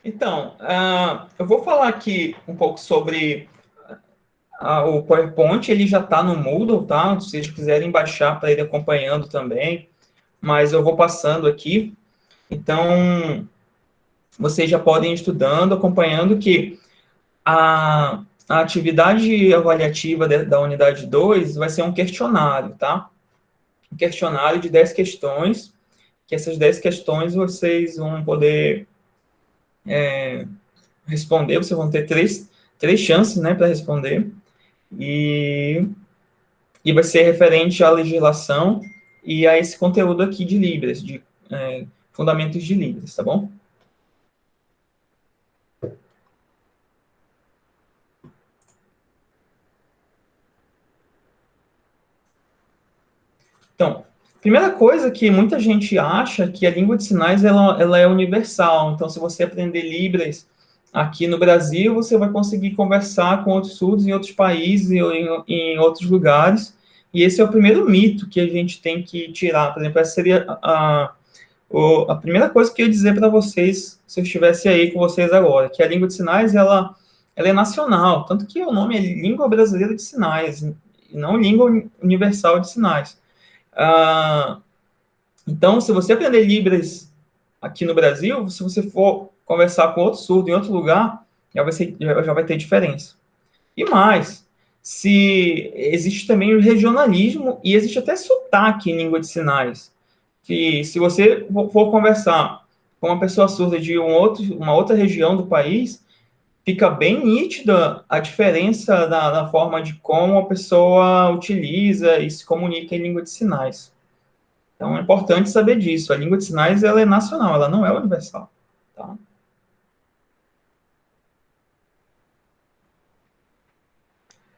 Então, eu vou falar aqui um pouco sobre o PowerPoint. Ele já está no Moodle, tá? Se vocês quiserem baixar para ir acompanhando também, mas eu vou passando aqui. Então, vocês já podem ir estudando, acompanhando que a atividade avaliativa da unidade 2 vai ser um questionário, tá? Um questionário de 10 questões, que essas 10 questões vocês vão poder responder, vocês vão ter três chances, né, para responder, e, e vai ser referente à legislação e a esse conteúdo aqui de Libras, de fundamentos de Libras, tá bom? Então, primeira coisa que muita gente acha que a língua de sinais ela é universal. Então, se você aprender Libras aqui no Brasil, você vai conseguir conversar com outros surdos em outros países e em outros lugares. E esse é o primeiro mito que a gente tem que tirar. Por exemplo, essa seria a primeira coisa que eu ia dizer para vocês, se eu estivesse aí com vocês agora, que a língua de sinais, ela é nacional. Tanto que o nome é Língua Brasileira de Sinais, e não Língua Universal de Sinais. Então, se você aprender Libras aqui no Brasil, se você for conversar com outro surdo em outro lugar, já vai ter diferença. E mais, se existe também o regionalismo e existe até sotaque em língua de sinais. Que se você for conversar com uma pessoa surda de uma outra região do país, fica bem nítida a diferença da forma de como a pessoa utiliza e se comunica em língua de sinais. Então, é importante saber disso. A língua de sinais ela é nacional, ela não é universal. Tá?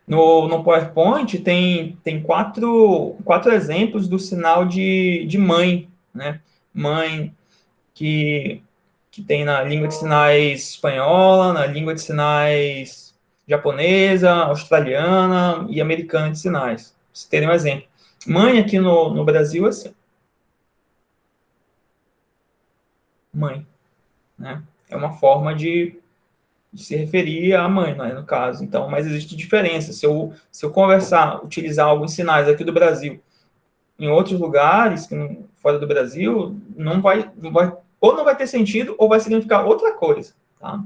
No PowerPoint tem quatro exemplos do sinal de mãe, né? Mãe que, que tem na língua de sinais espanhola, na língua de sinais japonesa, australiana e americana de sinais. Pra vocês terem um exemplo. Mãe aqui no Brasil é assim. Mãe, né? É uma forma de se referir à mãe, né, no caso. Então, mas existe diferença. Se eu conversar, utilizar alguns sinais aqui do Brasil em outros lugares, fora do Brasil, ou não vai ter sentido, ou vai significar outra coisa. Tá?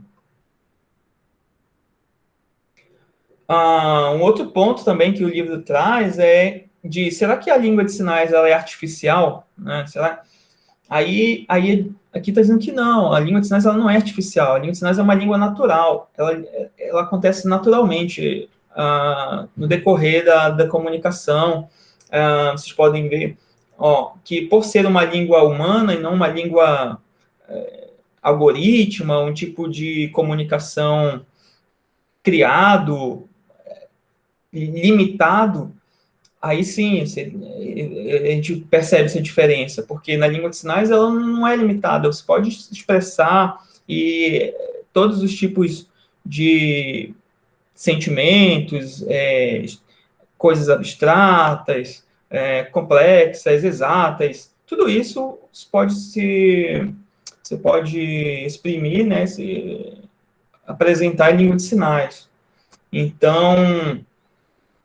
Um outro ponto também que o livro traz é será que a língua de sinais ela é artificial? Né? Será? Aqui está dizendo que não, a língua de sinais ela não é artificial, a língua de sinais é uma língua natural, ela acontece naturalmente no decorrer da comunicação. Vocês podem ver que por ser uma língua humana e não uma língua algorítmica, um tipo de comunicação criado, limitado, aí sim, a gente percebe essa diferença, porque na língua de sinais ela não é limitada, você pode expressar e todos os tipos de sentimentos, coisas abstratas, complexas, exatas, tudo isso você pode exprimir, né, apresentar em língua de sinais. Então,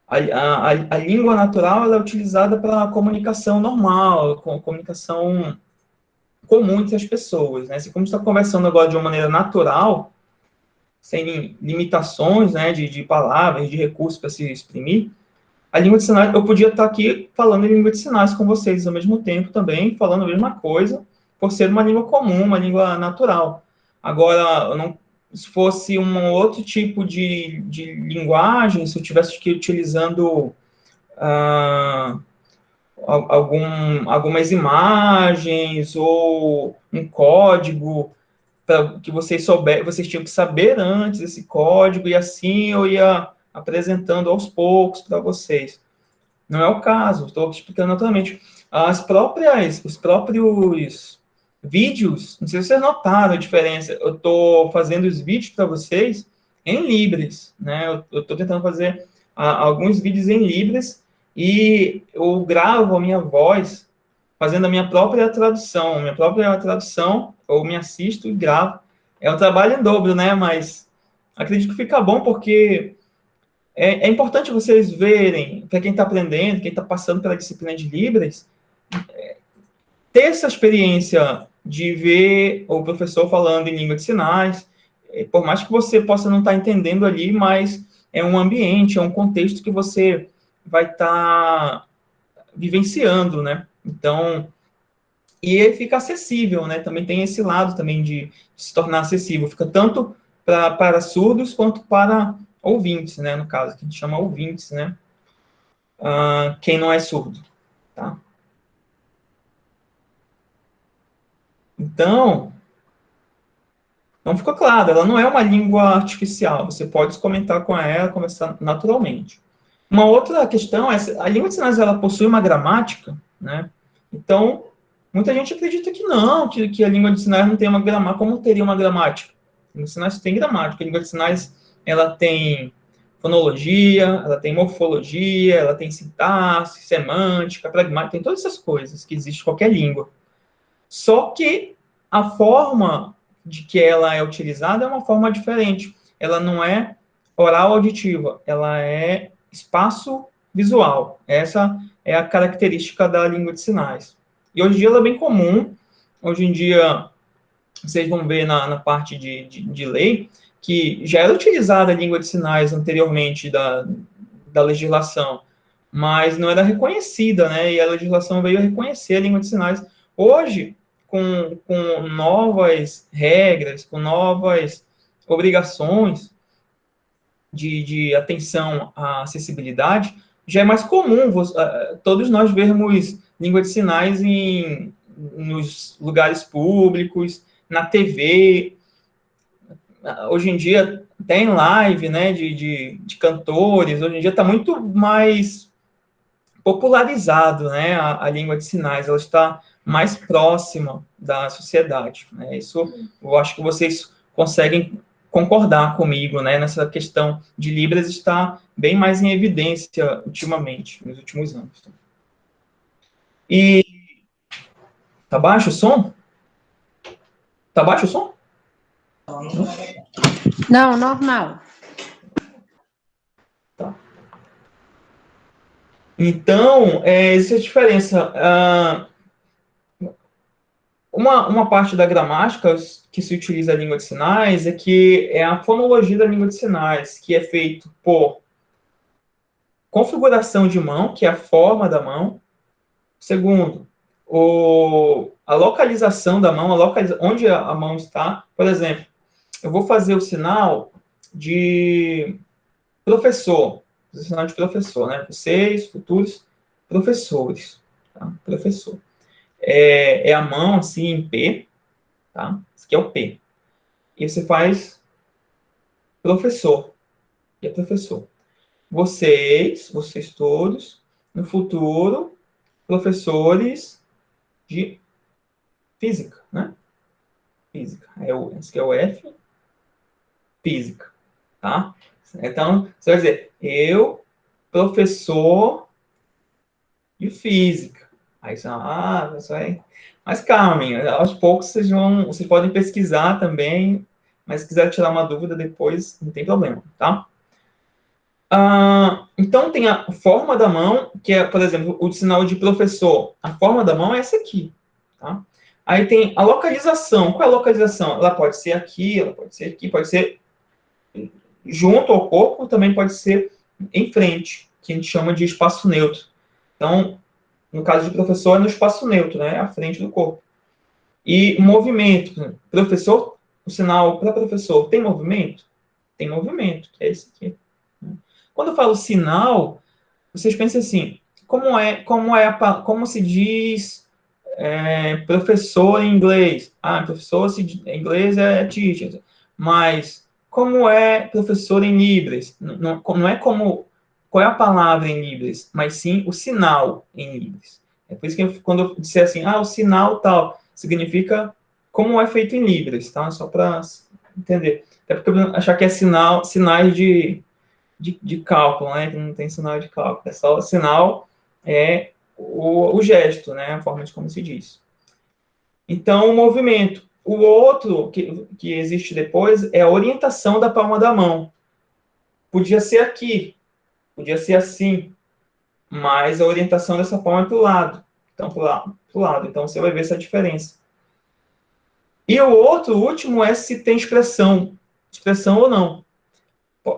a língua natural ela é utilizada para comunicação normal, comunicação comum entre as pessoas, né? Se como está conversando agora de uma maneira natural, sem limitações, né, de palavras, de recursos para se exprimir, a língua de sinais, eu podia estar aqui falando em língua de sinais com vocês ao mesmo tempo também, falando a mesma coisa, por ser uma língua comum, uma língua natural. Agora, se fosse um outro tipo de linguagem, se eu tivesse que ir utilizando ah, algumas imagens ou um código para que vocês tinham que saber antes esse código e assim eu ia apresentando aos poucos para vocês. Não é o caso, estou explicando naturalmente. Os próprios vídeos, não sei se vocês notaram a diferença, eu estou fazendo os vídeos para vocês em Libras, né? Eu estou tentando fazer alguns vídeos em Libras e eu gravo a minha voz fazendo a minha própria tradução, eu me assisto e gravo É um trabalho em dobro, né? Mas acredito que fica bom porque é importante vocês verem, para quem está aprendendo, quem está passando pela disciplina de Libras, ter essa experiência de ver o professor falando em língua de sinais, por mais que você possa não estar entendendo ali, mas é um ambiente, é um contexto que você vai estar vivenciando, né? Então, e ele fica acessível, né? Também tem esse lado também de se tornar acessível. Fica tanto para surdos quanto para ouvintes, né? No caso, que a gente chama ouvintes, né? Quem não é surdo, tá? Então, não ficou claro, ela não é uma língua artificial. Você pode comentar com ela, conversar naturalmente. Uma outra questão é, a língua de sinais, ela possui uma gramática, né? Então, muita gente acredita que não, que a língua de sinais não tem uma gramática. Como teria uma gramática? A língua de sinais tem gramática. A língua de sinais, ela tem fonologia, ela tem morfologia, ela tem sintaxe, semântica, pragmática, tem todas essas coisas que existe em qualquer língua. Só que a forma de que ela é utilizada é uma forma diferente. Ela não é oral auditiva, ela é espaço visual. Essa é a característica da língua de sinais. E hoje em dia ela é bem comum. Hoje em dia, vocês vão ver na parte de lei que já era utilizada a língua de sinais anteriormente da legislação, mas não era reconhecida, né? E a legislação veio a reconhecer a língua de sinais. Hoje, com novas regras, com novas obrigações de atenção à acessibilidade, já é mais comum todos nós vermos língua de sinais nos lugares públicos, na TV. Hoje em dia tem live, né, de cantores. Hoje em dia está muito mais popularizado, né, a língua de sinais. Ela está mais próxima da sociedade, né? Isso eu acho que vocês conseguem concordar comigo, né, nessa questão de Libras está bem mais em evidência ultimamente, nos últimos anos. E tá baixo o som? Tá baixo o som? Não, normal. Tá. Então, existe a diferença. Uma parte da gramática que se utiliza a língua de sinais é que é a fonologia da língua de sinais, que é feito por configuração de mão, que é a forma da mão. Segundo, a localização da mão, onde a mão está. Por exemplo, eu vou fazer o sinal de professor, o sinal de professor, né? Vocês, futuros professores, tá? Professor. É a mão assim em P, tá? Esse aqui é o P. E você faz professor. E é professor. Vocês todos, no futuro, professores de física, né? Física. Esse aqui é o F, física, tá? Então, você vai dizer, eu, professor de física. Aí você vai... Mas calma, aos poucos vocês podem pesquisar também, mas se quiser tirar uma dúvida depois, não tem problema, tá? Então, tem a forma da mão, que é, por exemplo, o sinal de professor. A forma da mão é essa aqui, tá? Aí tem a localização. Qual é a localização? Ela pode ser aqui, ela pode ser aqui, pode ser junto ao corpo, também pode ser em frente, que a gente chama de espaço neutro. Então, no caso de professor, é no espaço neutro, né? À frente do corpo. E movimento. Professor, o sinal para professor tem movimento? Tem movimento, que é esse aqui. Quando eu falo sinal, vocês pensam assim, como se diz professor em inglês? Professor em inglês é teacher. Mas como é professor em Libras? Não é qual é a palavra em Libras, mas sim o sinal em Libras. É por isso que quando eu disser assim, o sinal tal, significa como é feito em Libras, tá? Só para entender. Até porque eu achar que é sinais de cálculo, né? Que não tem sinal de cálculo. É só o sinal, o gesto, né? A forma de como se diz. Então, o movimento. O outro que existe depois é a orientação da palma da mão. Podia ser aqui, podia ser assim, mas a orientação dessa palma é para o lado. Então, para o lado. Então, você vai ver essa diferença. E o outro, o último, é se tem expressão. Expressão ou não.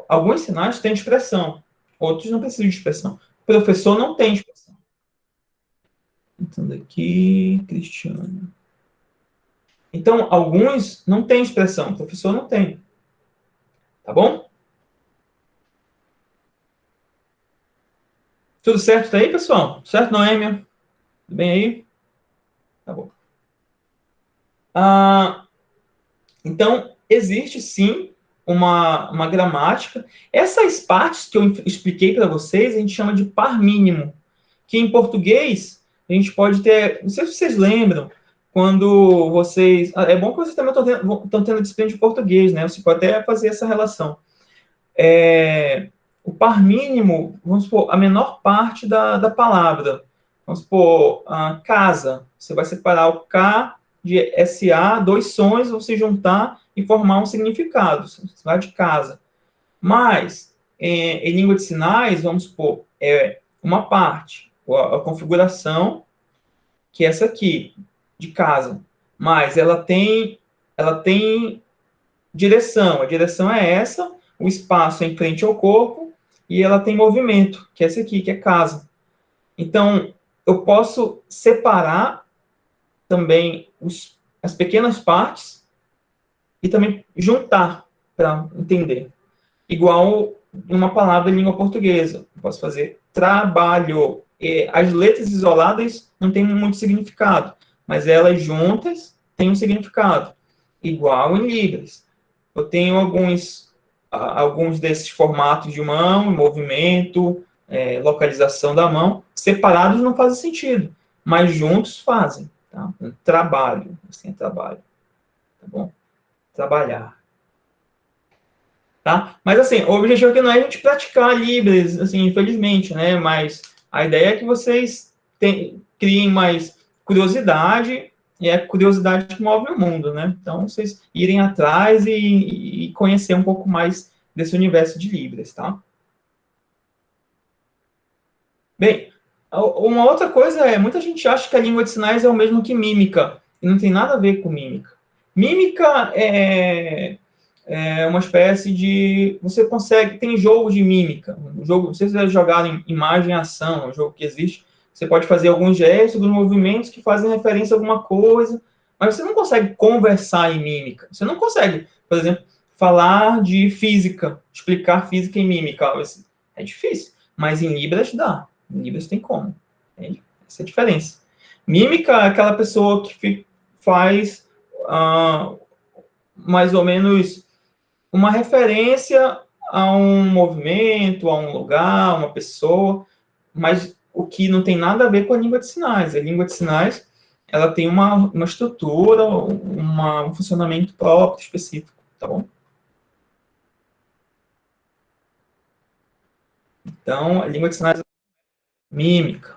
Alguns sinais têm expressão, outros não precisam de expressão. O professor não tem expressão. Então, aqui, Cristiano. Então, alguns não têm expressão, o professor não tem. Tá bom? Tudo certo aí, pessoal? Certo, Noêmia? Tudo bem aí? Tá bom. Então, existe sim uma gramática. Essas partes que eu expliquei para vocês, a gente chama de par mínimo, que em português a gente pode ter. Não sei se vocês lembram, quando vocês. É bom que vocês também estão tendo disciplina de português, né? Você pode até fazer essa relação. O par mínimo, vamos supor, a menor parte da palavra. Vamos supor, casa. Você vai separar o K de SA, dois sons, você juntar e formar um significado. Você vai de casa. Mas, em língua de sinais, vamos supor, uma parte, a configuração, que é essa aqui, de casa. Mas ela tem direção. A direção é essa, o espaço é em frente ao corpo, e ela tem movimento, que é esse aqui, que é casa. Então, eu posso separar também as pequenas partes e também juntar para entender. Igual uma palavra em língua portuguesa. Eu posso fazer trabalho. As letras isoladas não têm muito significado, mas elas juntas têm um significado. Igual em Libras. Eu tenho alguns desses formatos de mão, movimento, localização da mão, separados não fazem sentido, mas juntos fazem. Tá? Trabalho, assim é trabalho, tá bom? Trabalhar. Tá? Mas assim, o objetivo aqui não é a gente praticar Libras, assim, infelizmente, né? Mas a ideia é que vocês criem mais curiosidade, e é a curiosidade que move o mundo, né? Então, vocês irem atrás e conhecer um pouco mais desse universo de Libras, tá? Bem, uma outra coisa é, muita gente acha que a língua de sinais é o mesmo que mímica, e não tem nada a ver com mímica. Mímica é uma espécie de... Você consegue... Tem jogo de mímica. Um jogo, não sei se vocês já jogaram em imagem e ação, é um jogo que existe. Você pode fazer alguns gestos, alguns movimentos que fazem referência a alguma coisa, mas você não consegue conversar em mímica. Você não consegue, por exemplo, falar de física, explicar física em mímica. É difícil, mas em Libras dá. Em Libras tem como. Entende? Essa é a diferença. Mímica é aquela pessoa que faz mais ou menos uma referência a um movimento, a um lugar, a uma pessoa, mas o que não tem nada a ver com a língua de sinais. A língua de sinais, ela tem uma estrutura, um funcionamento próprio, específico, tá bom? Então, a língua de sinais é mímica.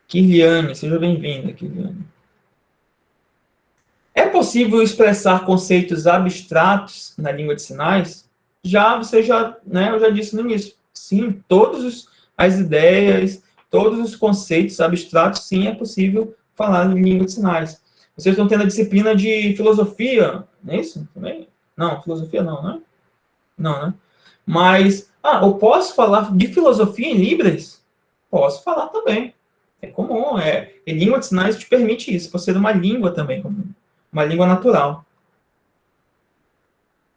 Kirliane, seja bem-vinda, Kirliane. É possível expressar conceitos abstratos na língua de sinais? Eu já disse no início. Sim, todas as ideias, todos os conceitos abstratos, sim, é possível falar em língua de sinais. Vocês estão tendo a disciplina de filosofia, não é isso? Também? Não, filosofia não, né? Não, né? Mas, eu posso falar de filosofia em Libras? Posso falar também. É comum, e língua de sinais te permite isso, por ser uma língua também comum, uma língua natural.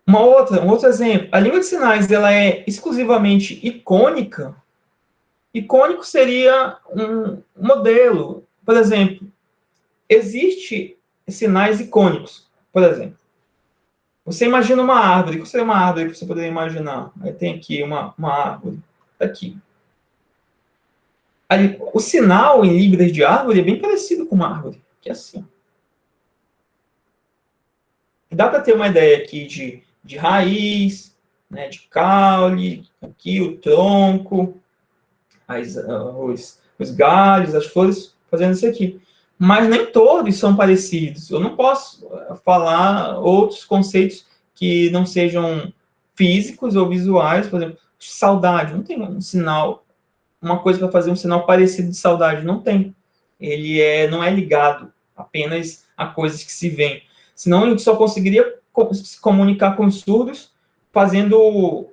Um outro exemplo, a língua de sinais, ela é exclusivamente icônica. Icônico seria um modelo. Por exemplo, existe sinais icônicos. Por exemplo, você imagina uma árvore. O que seria uma árvore que você poderia imaginar? Aí tem aqui uma árvore. Aqui. O sinal em Libras de árvore é bem parecido com uma árvore, que é assim. Dá para ter uma ideia aqui de raiz, né, de caule, aqui o tronco, os galhos, as flores, fazendo isso aqui. mas nem todos são parecidos. Eu não posso falar outros conceitos que não sejam físicos ou visuais, por exemplo, saudade, não tem um sinal, uma coisa para fazer um sinal parecido de saudade, não tem. Ele não é ligado apenas a coisas que se veem. Senão a gente só conseguiria se comunicar com os surdos fazendo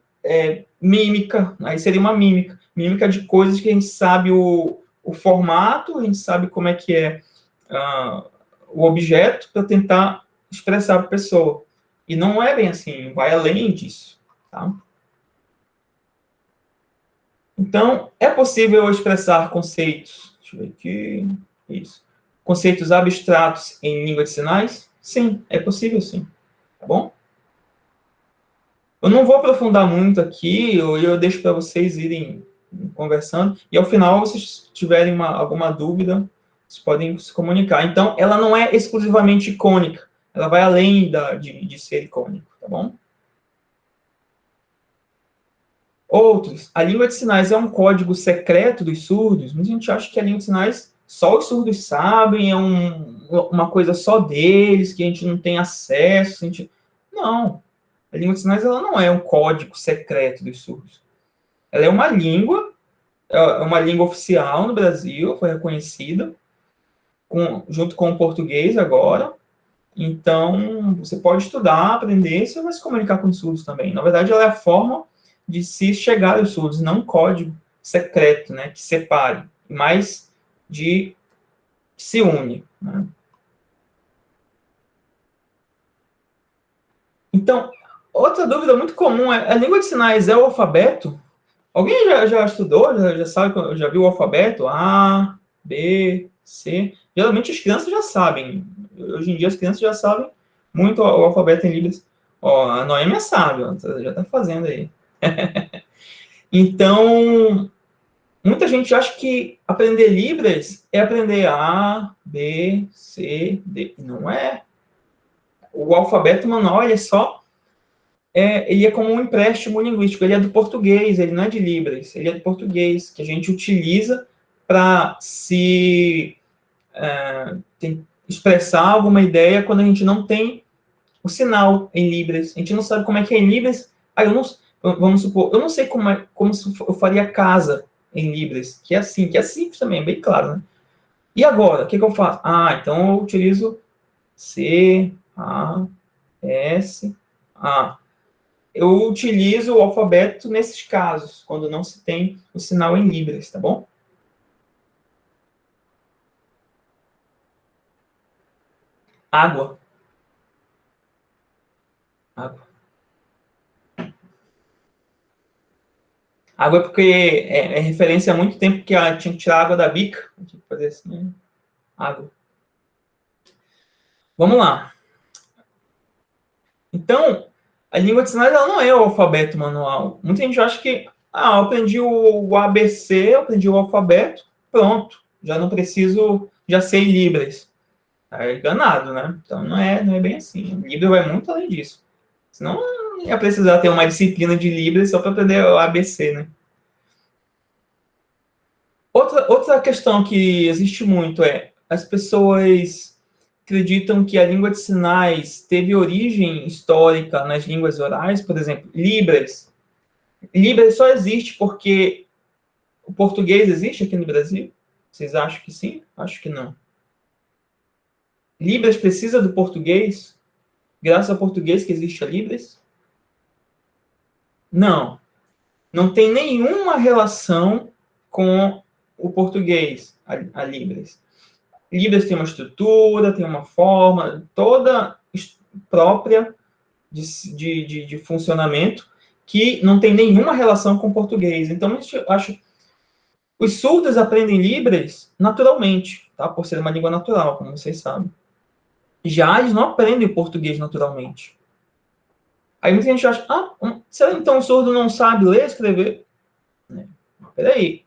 mímica, aí seria uma mímica de coisas que a gente sabe o formato, a gente sabe como é que é o objeto para tentar expressar para a pessoa. E não é bem assim, vai além disso. Tá? Então, é possível expressar conceitos, deixa eu ver aqui, isso, conceitos abstratos em língua de sinais? Sim, é possível sim, tá bom? Eu não vou aprofundar muito aqui, eu deixo para vocês irem conversando, e ao final, se vocês tiverem alguma dúvida, vocês podem se comunicar. Então, ela não é exclusivamente icônica, ela vai além de ser icônico, tá bom? Outros, a língua de sinais é um código secreto dos surdos. Muita gente acha que a língua de sinais só os surdos sabem, é uma coisa só deles, que a gente não tem acesso. Não, a língua de sinais ela não é um código secreto dos surdos. Ela é uma língua oficial no Brasil, foi reconhecida, junto com o português agora. Então, você pode estudar, aprender, você vai se comunicar com os surdos também. Na verdade, ela é a forma de se chegar aos surdos, não um código secreto, né, que separe, mas de se une. Né? Então, outra dúvida muito comum é, a língua de sinais é o alfabeto? Alguém já estudou, já sabe, já viu o alfabeto? A, B, C. Geralmente as crianças já sabem. Hoje em dia as crianças já sabem muito o alfabeto em Libras. Ó, a Noêmia sabe, ó, já está fazendo aí. Então, muita gente acha que aprender Libras é aprender A, B, C, D. Não é. O alfabeto manual, ele é como um empréstimo linguístico, ele é do português, ele não é de Libras, ele é do português, que a gente utiliza para se expressar alguma ideia quando a gente não tem o sinal em Libras. A gente não sabe como é que é em Libras. Vamos supor, eu não sei como eu faria casa em Libras, que é assim, que é simples também, é bem claro, né? E agora, o que eu faço? Então eu utilizo C, A, S, A. Eu utilizo o alfabeto nesses casos, quando não se tem o sinal em Libras, tá bom? Água. Água. Água é porque é referência há muito tempo que ela tinha que tirar água da bica. Tinha que fazer assim, né? Água. Vamos lá. Então, a língua de sinais ela não é o alfabeto manual. Muita gente acha que, eu aprendi o ABC, eu aprendi o alfabeto, pronto, já não preciso, já sei Libras. É enganado, né? Então não é bem assim. Libras vai muito além disso. Senão ia precisar ter uma disciplina de Libras só para aprender o ABC, né? Outra questão que existe muito é as pessoas acreditam que a língua de sinais teve origem histórica nas línguas orais, por exemplo, Libras. Libras só existe porque o português existe aqui no Brasil? Vocês acham que sim? Acho que não. Libras precisa do português? Graças ao português que existe a Libras? Não. Não tem nenhuma relação com o português, a Libras. Libras tem uma estrutura, tem uma forma toda própria de funcionamento que não tem nenhuma relação com o português. Então, eu acho os surdos aprendem Libras naturalmente, tá? Por ser uma língua natural, como vocês sabem. Já eles não aprendem o português naturalmente. Aí muita gente acha, será então o surdo não sabe ler e escrever? Peraí,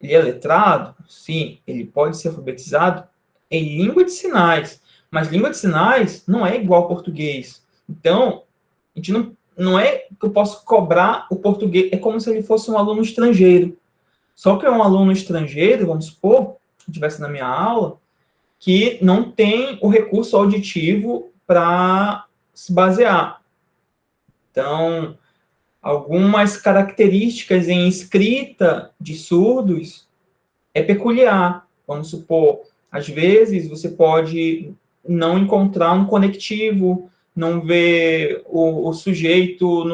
ele é letrado? Sim, ele pode ser alfabetizado em língua de sinais, mas língua de sinais não é igual ao português. Então, a gente não é que eu posso cobrar o português, é como se ele fosse um aluno estrangeiro. Só que é um aluno estrangeiro, vamos supor, se estivesse na minha aula, que não tem o recurso auditivo para se basear. Então, algumas características em escrita de surdos é peculiar. Vamos supor, às vezes você pode não encontrar um conectivo, não ver o sujeito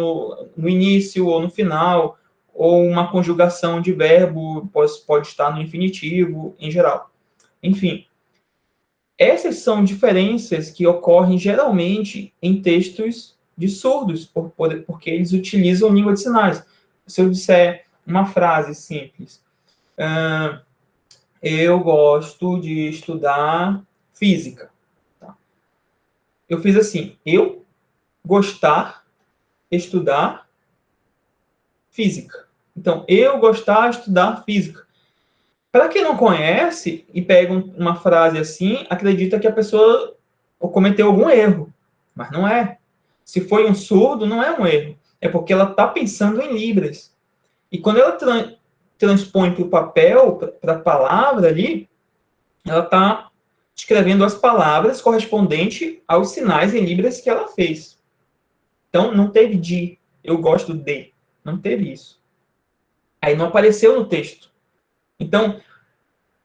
no início ou no final, ou uma conjugação de verbo pode estar no infinitivo, em geral. Enfim, essas são diferenças que ocorrem geralmente em textos de surdos, porque eles utilizam língua de sinais. Se eu disser uma frase simples, eu gosto de estudar física. Tá? Eu fiz assim, eu gostar, estudar física. Então, eu gostar, estudar física. Para quem não conhece e pega uma frase assim, acredita que a pessoa cometeu algum erro, mas não é. Se foi um surdo, não é um erro. É porque ela está pensando em libras. E quando ela transpõe para o papel, para a palavra ali, ela está escrevendo as palavras correspondentes aos sinais em libras que ela fez. Então, não teve de, eu gosto de. Não teve isso. Aí não apareceu no texto. Então,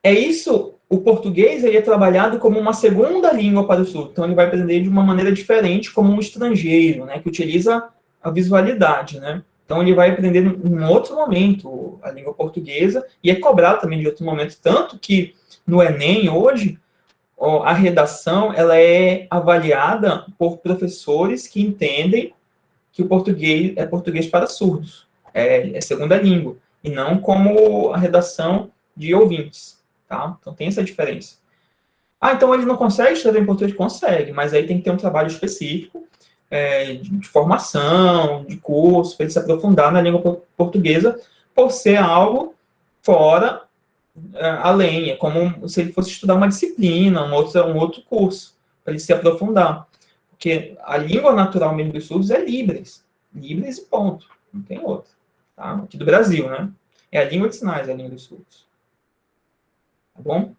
é isso, o português ele é trabalhado como uma segunda língua para o surdo. Então, ele vai aprender de uma maneira diferente, como um estrangeiro, né, que utiliza a visualidade, né? Então, ele vai aprender em outro momento a língua portuguesa e é cobrado também de outro momento. Tanto que no Enem, hoje, a redação ela é avaliada por professores que entendem que o português é português para surdos, é segunda língua, e não como a redação de ouvintes, tá? Então tem essa diferença. Ah, então ele não consegue escrever em português? Consegue, mas aí tem que ter um trabalho específico, de formação, de curso, para ele se aprofundar na língua portuguesa, por ser algo fora, além, é como se ele fosse estudar uma disciplina, um outro curso, para ele se aprofundar. Porque a língua natural mesmo dos surdos é Libras. Libras e ponto. Não tem outra. Tá? Aqui do Brasil, né? É a língua de sinais, a língua dos surdos. Tá bom?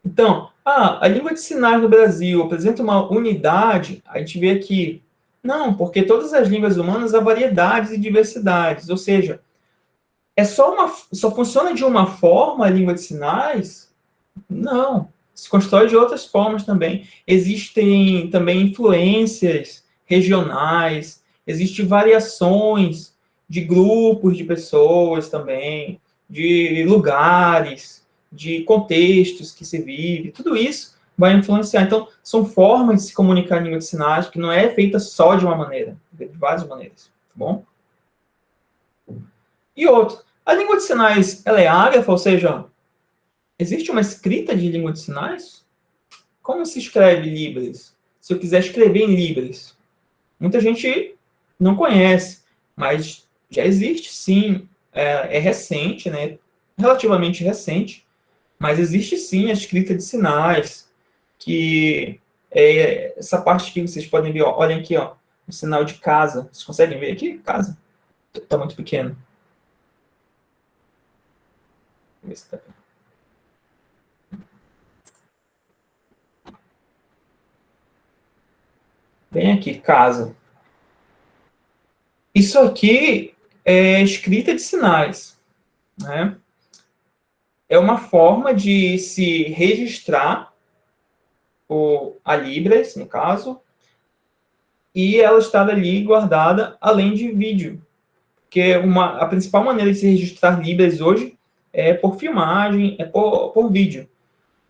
Então, a língua de sinais no Brasil apresenta uma unidade, a gente vê aqui. Não, porque todas as línguas humanas há variedades e diversidades. Ou seja, só funciona de uma forma a língua de sinais? Não. Se constrói de outras formas também. Existem também influências regionais, existem variações de grupos de pessoas também, de lugares, de contextos que se vive. Tudo isso vai influenciar. Então, são formas de se comunicar em língua de sinais que não é feita só de uma maneira, de várias maneiras. Tá bom? E outro, a língua de sinais ela é ágrafa, ou seja, existe uma escrita de língua de sinais? Como se escreve Libras? Se eu quiser escrever em Libras? Muita gente não conhece, mas já existe sim. É recente, né? Relativamente recente, mas existe sim a escrita de sinais, que é essa parte que vocês podem ver, ó, olhem aqui, ó, o sinal de casa. Vocês conseguem ver aqui? Casa. Está muito pequeno. Deixa eu ver se tá... Bem aqui, casa. Isso aqui é escrita de sinais, né? É uma forma de se registrar a Libras, no caso, e ela estar ali guardada além de vídeo. Porque a principal maneira de se registrar Libras hoje é por filmagem, é por vídeo.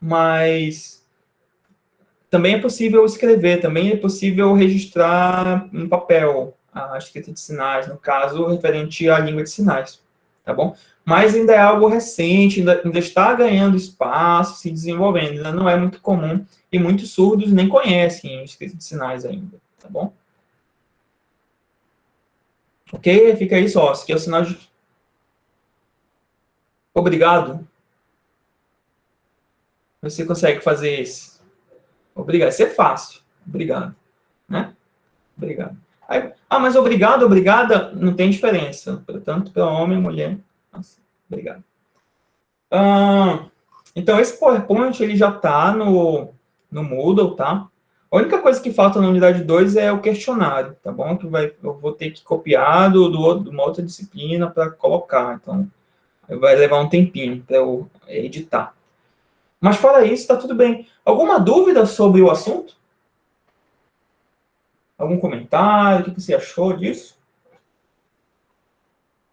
Mas também é possível escrever, também é possível registrar em papel a escrita de sinais, no caso, referente à língua de sinais, tá bom? Mas ainda é algo recente, ainda está ganhando espaço, se desenvolvendo, ainda não é muito comum, e muitos surdos nem conhecem a escrita de sinais ainda, tá bom? Ok? Fica isso, ó, esse aqui é o sinal de obrigado. Você consegue fazer esse. Obrigado. Isso é fácil. Obrigado. Né? Obrigado. Aí, mas obrigado, obrigada, não tem diferença. Tanto para homem e mulher. Nossa, obrigado. Ah, então, esse PowerPoint, ele já está no Moodle, tá? A única coisa que falta na unidade 2 é o questionário, tá bom? Eu vou ter que copiar de uma outra disciplina para colocar, então vai levar um tempinho para eu editar. Mas fora isso, está tudo bem. Alguma dúvida sobre o assunto? Algum comentário? O que você achou disso?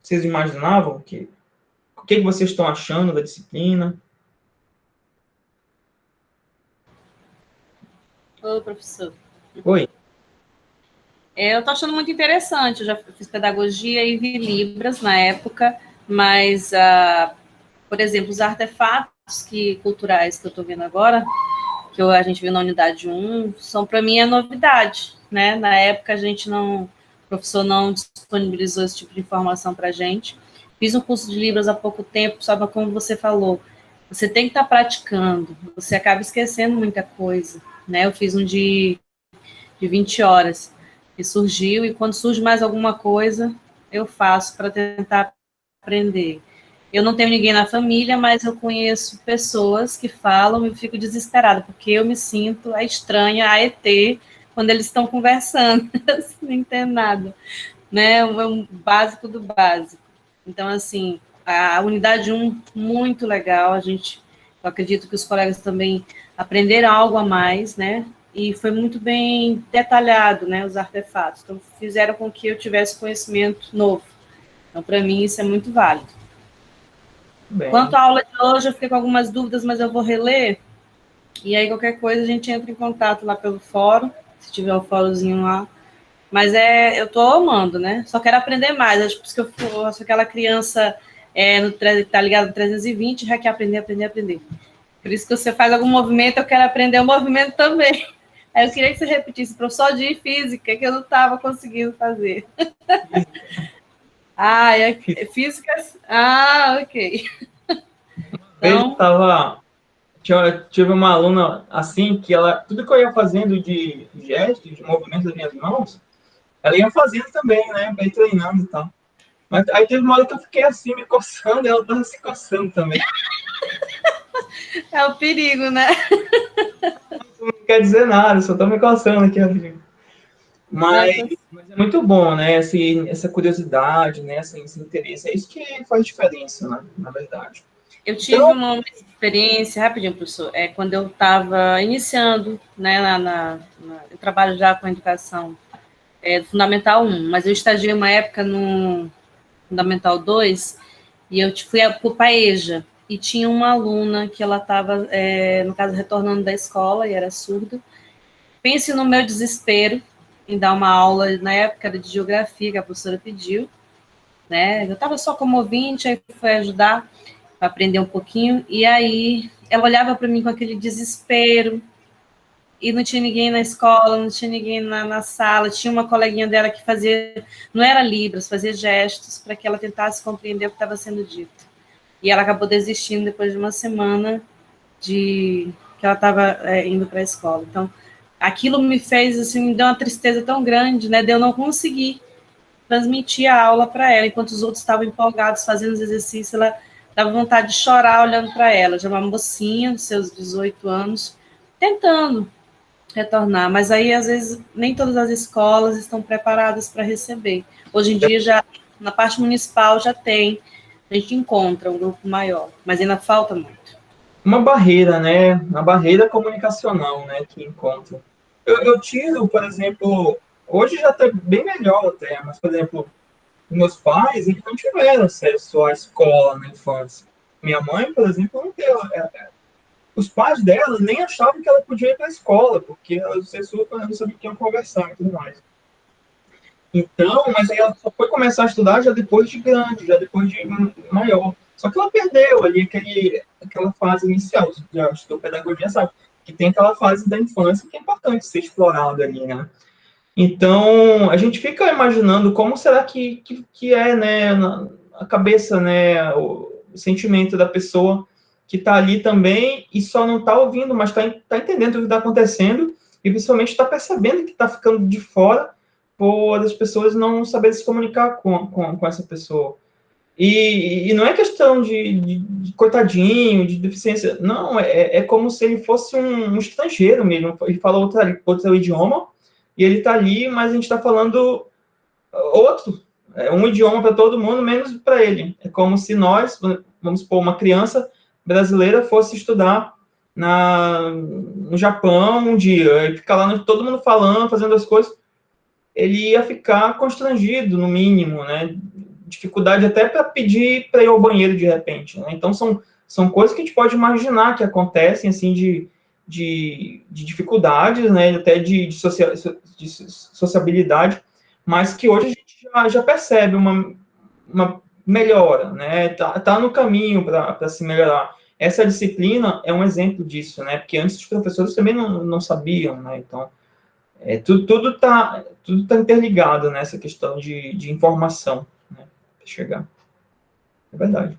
Vocês imaginavam o que vocês estão achando da disciplina? Ô, professor. Oi. Eu estou achando muito interessante. Eu já fiz pedagogia e vi Libras na época, mas, por exemplo, os artefatos culturais que eu estou vendo agora, a gente viu na unidade 1, são para mim a novidade, né? Na época o professor não disponibilizou esse tipo de informação para a gente. Fiz um curso de Libras há pouco tempo, só que como você falou, você tem que estar praticando, você acaba esquecendo muita coisa, né? Eu fiz um de 20 horas e surgiu, e quando surge mais alguma coisa, eu faço para tentar aprender. Eu não tenho ninguém na família, mas eu conheço pessoas que falam e eu fico desesperada, porque eu me sinto a estranha, a ET, quando eles estão conversando, assim, não entendo nada, né? É um básico do básico. Então, assim, a unidade 1, muito legal, eu acredito que os colegas também aprenderam algo a mais, né? E foi muito bem detalhado, né, os artefatos. Então, fizeram com que eu tivesse conhecimento novo. Então, para mim, isso é muito válido. Bem, Quanto à aula de hoje, eu fiquei com algumas dúvidas, mas eu vou reler. E aí, qualquer coisa, a gente entra em contato lá pelo fórum, se tiver o fóruzinho lá. Mas eu tô amando, né? Só quero aprender mais. Acho que eu sou aquela criança tá ligada no 320, já quer aprender, aprender, aprender. Por isso que você faz algum movimento, eu quero aprender o movimento também. Aí eu queria que você repetisse, professor de física, que eu não estava conseguindo fazer. Ah, física. Ah, ok. vez eu Então, estava tive uma aluna assim que ela tudo que eu ia fazendo de gestos, de movimentos das minhas mãos, ela ia fazendo também, né, bem treinando e tal. Mas aí teve uma hora que eu fiquei assim me coçando, e ela estava se coçando também. é o perigo, né? Não quer dizer nada, só estou me coçando aqui, amigo. Não, Mas é muito bom, né, essa curiosidade, né, esse interesse, é isso que faz diferença, né, na verdade. eu tive Então, uma experiência, rapidinho, professor, quando eu estava iniciando, né, eu trabalho já com educação do Fundamental 1, mas eu estagiei uma época no Fundamental 2 e eu fui para o PAEJA, e tinha uma aluna que ela estava, no caso, retornando da escola e era surda. Pense no meu desespero em dar uma aula, na época era de geografia, que a professora pediu, né? Eu estava só como ouvinte, aí foi ajudar para aprender um pouquinho, e aí ela olhava para mim com aquele desespero, e não tinha ninguém na escola, não tinha ninguém na sala, tinha uma coleguinha dela que fazia, não era Libras, fazia gestos para que ela tentasse compreender o que estava sendo dito. E ela acabou desistindo depois de uma semana de que ela estava indo para a escola. Então, aquilo me fez, assim, me deu uma tristeza tão grande, né, de eu não conseguir transmitir a aula para ela, enquanto os outros estavam empolgados fazendo os exercícios, ela dava vontade de chorar olhando para ela, já uma mocinha dos seus 18 anos, tentando retornar, mas aí às vezes nem todas as escolas estão preparadas para receber. Hoje em dia já na parte municipal já tem, a gente encontra um grupo maior, mas ainda falta muito. uma barreira, né? Uma barreira comunicacional, né? Que encontro. Eu tiro, por exemplo, hoje já está bem melhor até, mas, por exemplo, meus pais, eles não tiveram acesso à escola na infância. Minha mãe, por exemplo, não teve. Os pais dela nem achavam que ela podia ir para a escola, porque os professores não sabiam que iam conversar e tudo mais. Então, mas aí ela só foi começar a estudar já depois de grande, já depois de maior. Só que ela perdeu ali aquela fase inicial. Já estudou pedagogia, sabe? Que tem aquela fase da infância que é importante ser explorada ali, né? Então, a gente fica imaginando como será que é, né, a cabeça, né, o sentimento da pessoa que está ali também e só não está ouvindo, mas está entendendo o que está acontecendo e principalmente está percebendo que está ficando de fora por as pessoas não saberem se comunicar com essa pessoa. E não é questão de coitadinho, de deficiência, não, é como se ele fosse um estrangeiro mesmo, ele fala outro idioma, e ele está ali, mas a gente está falando outro, um idioma para todo mundo, menos para ele. É como se nós, vamos supor, uma criança brasileira fosse estudar no Japão um dia, e ficar lá todo mundo falando, fazendo as coisas, ele ia ficar constrangido, no mínimo, né? Dificuldade até para pedir para ir ao banheiro de repente, né? Então, são coisas que a gente pode imaginar que acontecem, assim, de dificuldades, né? Até de sociabilidade, mas que hoje a gente já percebe uma melhora, né? Tá no caminho para se melhorar. Essa disciplina é um exemplo disso, né? Porque antes os professores também não sabiam, né? Então, tudo tá interligado nessa questão de informação, né? Pra chegar. É verdade.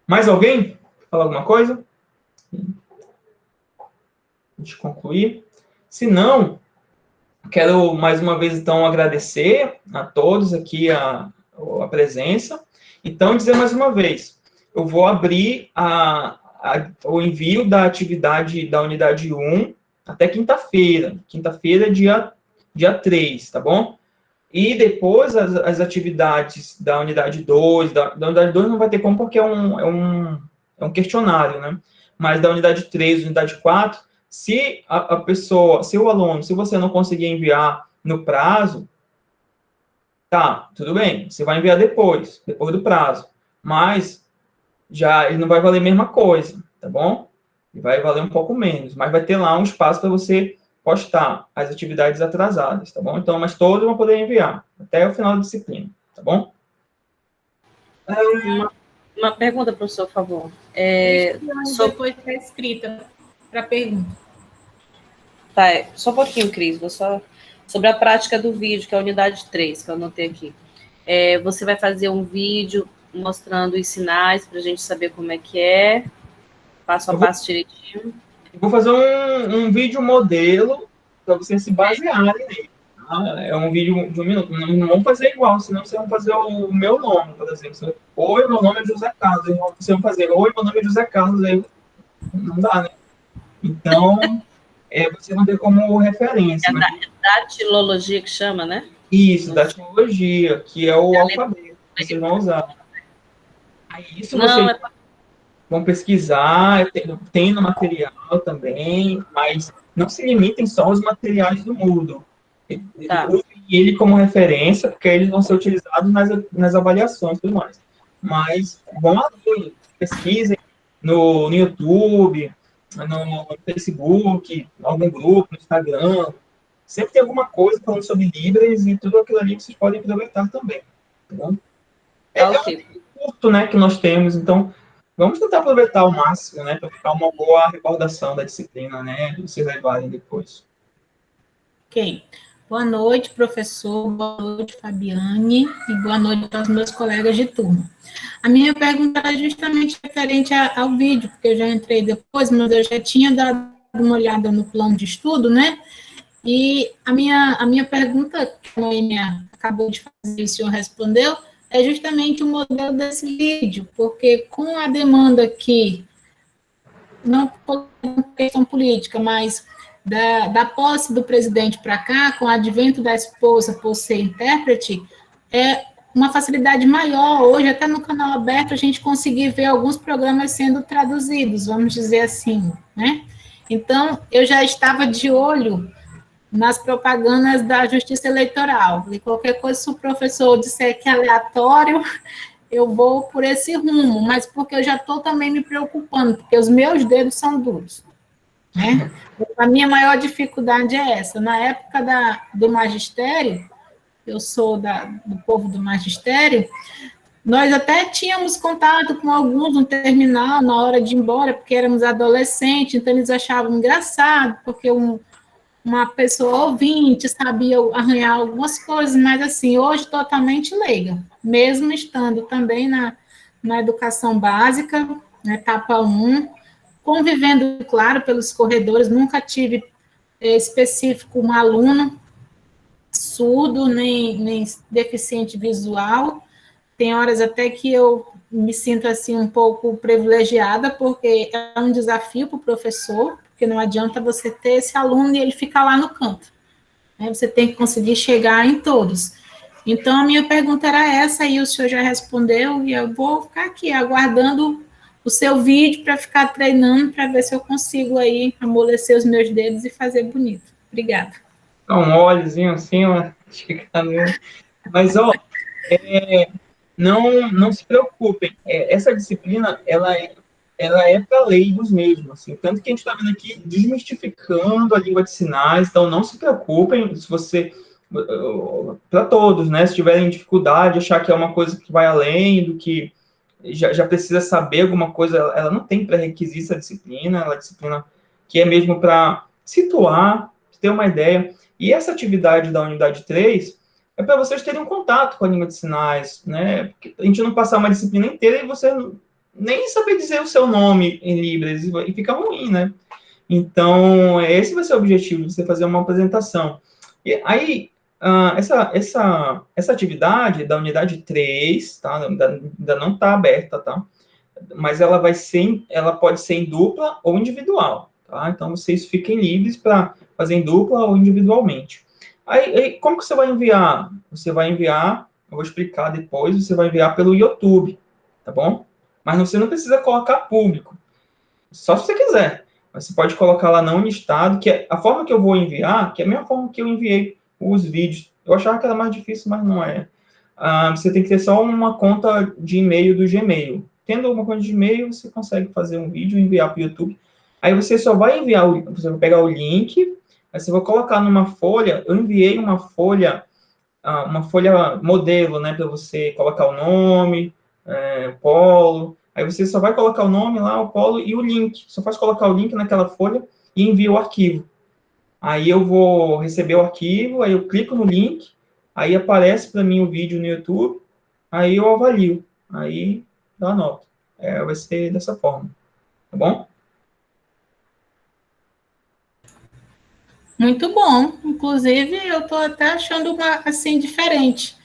Mais alguém? Fala alguma coisa? Deixa eu concluir. Se não, quero mais uma vez, então, agradecer a todos aqui a presença. Então, dizer mais uma vez, eu vou abrir o envio da atividade da unidade 1 até quinta-feira. Quinta-feira, dia 3, tá bom? E depois as atividades da unidade 2, da unidade 2 não vai ter como, porque é um questionário, né? Mas da unidade 3, unidade 4, se a pessoa, se o aluno, se você não conseguir enviar no prazo, tá, tudo bem, você vai enviar depois do prazo. Mas já ele não vai valer a mesma coisa, tá bom? Ele vai valer um pouco menos, mas vai ter lá um espaço para você postar as atividades atrasadas, tá bom? Então, mas todos vão poder enviar, até o final da disciplina, tá bom? Uma pergunta, professor, por favor. Depois está escrita para pergunta. Tá, só um pouquinho, Cris, vou só... Sobre a prática do vídeo, que é a unidade 3, que eu anotei aqui. Você vai fazer um vídeo mostrando os sinais para a gente saber como é que é, passo a passo direitinho. Vou fazer um vídeo modelo para vocês se basearem nele. Tá? É um vídeo de 1 minuto. Não vamos fazer igual, senão vocês vão fazer o meu nome, por exemplo. Oi, meu nome é José Carlos. Aí vocês vão fazer, oi, meu nome é José Carlos. Aí não dá, né? Então, vocês vão ter como referência. É a datilologia que chama, né? Isso, datilologia, que é o alfabeto que vocês vão usar. Aí isso vocês vão pesquisar, tem no material também, mas não se limitem só aos materiais do Moodle. Usem ele como referência, porque eles vão ser utilizados nas avaliações e tudo mais. Mas vão lá, pesquisem no YouTube, no Facebook, em algum grupo, no Instagram. Sempre tem alguma coisa falando sobre Libras e tudo aquilo ali que vocês podem aproveitar também. Tá bom? É um curto, né, que nós temos, então vamos tentar aproveitar ao máximo, né, para ficar uma boa recordação da disciplina, né, de vocês levarem depois. Ok. Boa noite, professor. Boa noite, Fabiane. E boa noite para os meus colegas de turma. A minha pergunta era justamente referente ao vídeo, porque eu já entrei depois, mas eu já tinha dado uma olhada no plano de estudo, né? E a minha pergunta, que a Noêmia acabou de fazer e o senhor respondeu, é justamente o modelo desse vídeo, porque com a demanda aqui, não por questão política, mas da posse do presidente para cá, com o advento da esposa por ser intérprete, é uma facilidade maior. Hoje, até no canal aberto, a gente conseguir ver alguns programas sendo traduzidos, vamos dizer assim, né? Então, eu já estava de olho nas propagandas da Justiça Eleitoral. E qualquer coisa, se o professor disser que é aleatório, eu vou por esse rumo, mas porque eu já estou também me preocupando, porque os meus dedos são duros, né? A minha maior dificuldade é essa. Na época do magistério, eu sou do povo do magistério, nós até tínhamos contato com alguns no terminal, na hora de ir embora, porque éramos adolescentes, então eles achavam engraçado, porque uma pessoa ouvinte sabia arranhar algumas coisas, mas assim, hoje totalmente leiga, mesmo estando também na educação básica, na etapa 1, convivendo, claro, pelos corredores, nunca tive específico um aluno surdo, nem deficiente visual. tem horas até que eu me sinto assim um pouco privilegiada, porque é um desafio para o professor, porque não adianta você ter esse aluno e ele ficar lá no canto, né? Você tem que conseguir chegar em todos. Então, a minha pergunta era essa, e o senhor já respondeu, e eu vou ficar aqui aguardando o seu vídeo para ficar treinando, para ver se eu consigo aí amolecer os meus dedos e fazer bonito. Obrigada. Um óleozinho assim, ó, mas, ó, não se preocupem, essa disciplina, ela é para leigos mesmo, assim, tanto que a gente está vendo aqui desmistificando a língua de sinais, então não se preocupem se você, para todos, né, se tiverem dificuldade, achar que é uma coisa que vai além do que já precisa saber alguma coisa, ela não tem pré-requisito essa disciplina, ela é disciplina que é mesmo para situar, ter uma ideia, e essa atividade da unidade 3 é para vocês terem um contato com a língua de sinais, né, porque a gente não passar uma disciplina inteira e você nem saber dizer o seu nome em Libras, e fica ruim, né? Então, esse vai ser o objetivo, de você fazer uma apresentação. E aí, essa atividade da unidade 3, tá? Ainda não está aberta, tá? Mas ela pode ser em dupla ou individual, tá? Então, vocês fiquem livres para fazer em dupla ou individualmente. Aí, como que você vai enviar? Você vai enviar, eu vou explicar depois, você vai enviar pelo YouTube, tá bom? Mas você não precisa colocar público, só se você quiser. Mas você pode colocar lá não listado, que é a forma que eu vou enviar, que é a mesma forma que eu enviei os vídeos. Eu achava que era mais difícil, mas não é. Você tem que ter só uma conta de e-mail do Gmail. Tendo uma conta de e-mail, você consegue fazer um vídeo e enviar para o YouTube. Aí você só vai enviar, você vai pegar o link, aí você vai colocar numa folha. Eu enviei uma folha modelo, né, para você colocar o nome, o polo. Aí você só vai colocar o nome lá, o polo e o link. Só faz colocar o link naquela folha e envia o arquivo. Aí eu vou receber o arquivo, aí eu clico no link, aí aparece para mim o vídeo no YouTube, aí eu avalio, aí dá a nota. Vai ser dessa forma, tá bom? Muito bom. Inclusive, eu estou até achando uma assim diferente.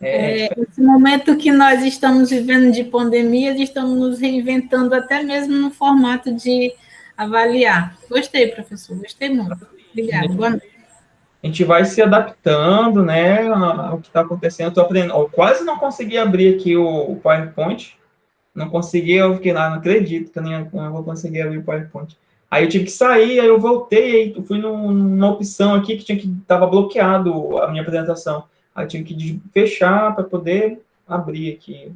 Esse momento que nós estamos vivendo de pandemia, estamos nos reinventando até mesmo no formato de avaliar. Gostei, professor, gostei muito. Obrigada. Boa noite. A gente vai se adaptando, né, ao que está acontecendo. Eu tô aprendendo. Eu quase não consegui abrir aqui o PowerPoint. Não consegui, eu fiquei lá, não acredito que eu não vou conseguir abrir o PowerPoint. Aí eu tive que sair, aí eu voltei, aí eu fui numa opção aqui que estava bloqueado a minha apresentação. Aí eu tive que fechar para poder abrir aqui.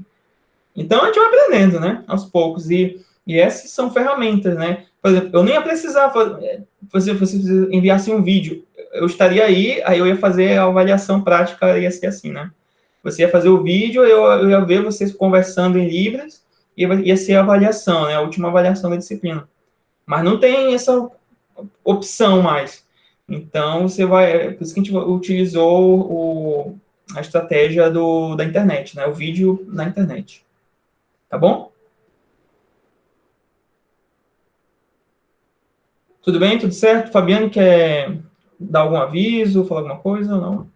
Então a gente vai aprendendo, né, aos poucos. E essas são ferramentas, né? Por exemplo, eu nem ia precisar fazer, se você enviasse um vídeo, eu estaria aí eu ia fazer a avaliação prática, ia ser assim, né? Você ia fazer o vídeo, eu ia ver vocês conversando em Libras, e ia ser a avaliação, né? A última avaliação da disciplina. Mas não tem essa opção mais. Então, por isso que a gente utilizou a estratégia da internet, né? O vídeo na internet. Tá bom? Tudo bem? Tudo certo? Fabiano quer dar algum aviso, falar alguma coisa ou não?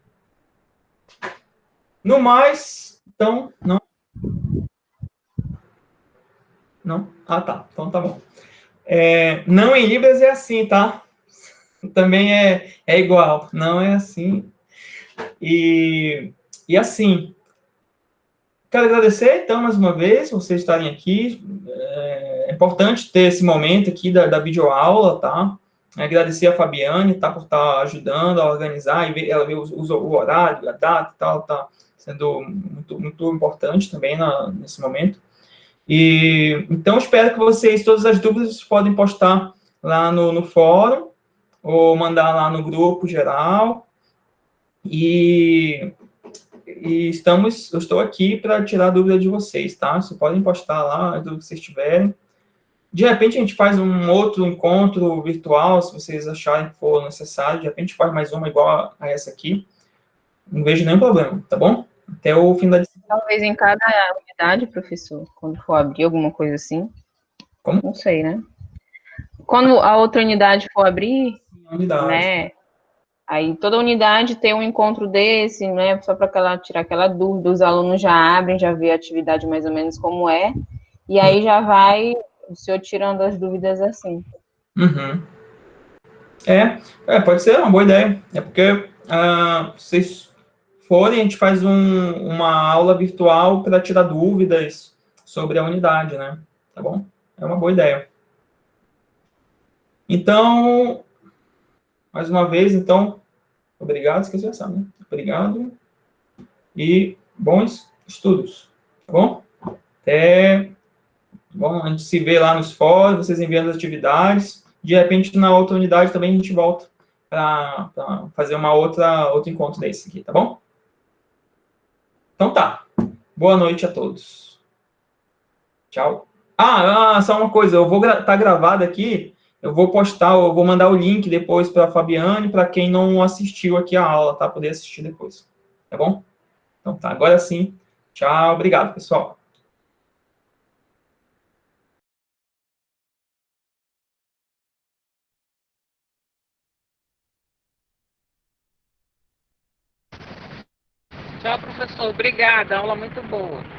No mais, então, não? Não? Ah, tá. Então tá bom. Não em Libras é assim, tá? Também é igual. Não é assim. E assim, quero agradecer, então, mais uma vez, vocês estarem aqui. É importante ter esse momento aqui da videoaula, tá? Agradecer a Fabiane, tá, por estar ajudando a organizar, e ela vê o horário, a data e tal, tá sendo muito, muito importante também nesse momento. E então, espero que vocês, todas as dúvidas, podem postar lá no fórum, ou mandar lá no grupo geral. E eu estou aqui para tirar a dúvida de vocês, tá? Vocês podem postar lá as dúvidas que vocês tiverem. De repente, a gente faz um outro encontro virtual, se vocês acharem que for necessário. De repente, a gente faz mais uma igual a essa aqui. Não vejo nenhum problema, tá bom? Até o fim da disciplina. Talvez em cada unidade, professor, quando for abrir alguma coisa assim. Como? Não sei, né? Quando a outra unidade for abrir, unidade, né? Aí toda unidade tem um encontro desse, né? Só para tirar aquela dúvida, os alunos já abrem, já vê a atividade mais ou menos como é, e aí já vai o senhor tirando as dúvidas assim. Uhum. Pode ser uma boa ideia. É porque vocês forem, a gente faz uma aula virtual para tirar dúvidas sobre a unidade, né? Tá bom? É uma boa ideia. Então, mais uma vez, então, obrigado, esqueci essa, né? Obrigado e bons estudos, tá bom? Até, bom, a gente se vê lá nos fóruns, vocês enviando as atividades. De repente, na outra unidade também a gente volta para fazer outro encontro desse aqui, tá bom? Então tá. Boa noite a todos. Tchau. Só uma coisa, eu vou tá gravado aqui, eu vou mandar o link depois para a Fabiane, para quem não assistiu aqui a aula, tá? Poder assistir depois. Tá bom? Então tá, agora sim. Tchau, obrigado, pessoal. Tchau, professor. Obrigada. Aula muito boa.